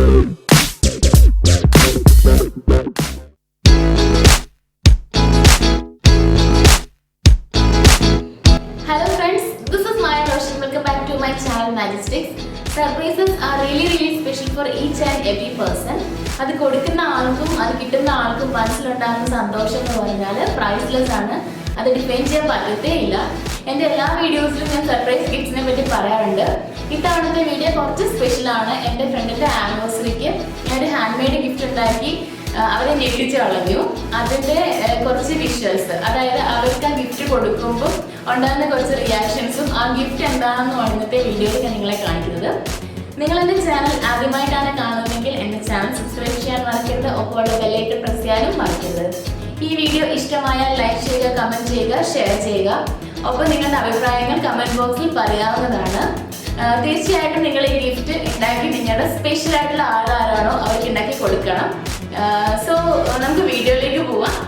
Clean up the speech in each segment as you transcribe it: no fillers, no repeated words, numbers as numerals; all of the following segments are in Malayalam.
Hello friends, this is Maya Roshan. Welcome back to my channel Magistics. Surprises are really special for each and every person. അത് കൊടുക്കുന്ന ആൾക്കും അത് കിട്ടുന്ന ആൾക്കും മനസ്സിലുണ്ടാകുന്ന സന്തോഷം എന്ന് പറഞ്ഞാൽ പ്രൈസ്ലെസ് ആണ്. അത് ഡിഫൈൻ ചെയ്യാൻ പറ്റത്തേ ഇല്ല. എൻ്റെ എല്ലാ വീഡിയോസിലും ഞാൻ സർപ്രൈസ് ഗിഫ്റ്റ്സിനെ പറ്റി പറയാറുണ്ട്. ഇത്തവണത്തെ വീഡിയോ കുറച്ച് സ്പെഷ്യലാണ്. എൻ്റെ ഫ്രണ്ടിൻ്റെ ആനിവേഴ്സറിക്ക് ഞാനൊരു ഹാൻഡ് മെയ്ഡ് ഗിഫ്റ്റ് ഉണ്ടാക്കി അവരെ ഞെട്ടിച്ച് കളഞ്ഞു. അതിൻ്റെ കുറച്ച് വിഷ്വൽസ്, അതായത് അവർക്ക് ആ ഗിഫ്റ്റ് കൊടുക്കുമ്പോൾ ഉണ്ടാകുന്ന കുറച്ച് റിയാക്ഷൻസും ആ ഗിഫ്റ്റ് എന്താണെന്നും ഇന്നത്തെ വീഡിയോയിൽ ഞാൻ നിങ്ങളെ കാണിക്കുന്നത്. നിങ്ങൾ എൻ്റെ ചാനൽ ആദ്യമായിട്ടാണ് കാണുന്നതെങ്കിൽ എൻ്റെ ചാനൽ സബ്സ്ക്രൈബ് ചെയ്യാൻ മറക്കരുത്. ഒപ്പമുള്ള ബെല്ലൈക്കൺ പ്രസ് ചെയ്യാനും മറക്കരുത്. ഈ വീഡിയോ ഇഷ്ടമായാൽ ലൈക്ക് ചെയ്യുക, കമൻറ്റ് ചെയ്യുക, ഷെയർ ചെയ്യുക. ഒപ്പം നിങ്ങളുടെ അഭിപ്രായങ്ങൾ കമൻറ്റ് ബോക്സിൽ പറയാവുന്നതാണ്. തീർച്ചയായിട്ടും നിങ്ങൾ ഈ ഗിഫ്റ്റ് ഉണ്ടാക്കി നിങ്ങളുടെ സ്പെഷ്യൽ ആയിട്ടുള്ള ആരാണോ അവർക്ക് ഉണ്ടാക്കി കൊടുക്കണം. സോ നമുക്ക് വീഡിയോയിലേക്ക് പോവാം.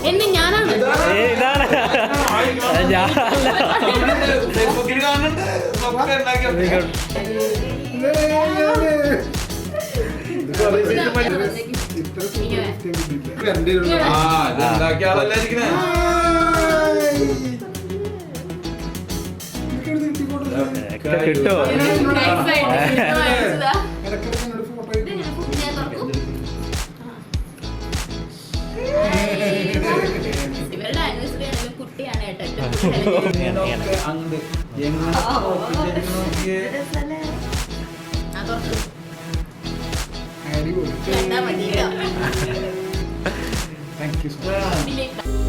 എന്നെ ഞാനാണ് കിട്ടോ ഇവരുടെ ആനിവേഴ്സറി കുട്ടിയാണ് കേട്ടോ. Thank you. Kiss cry. Delete.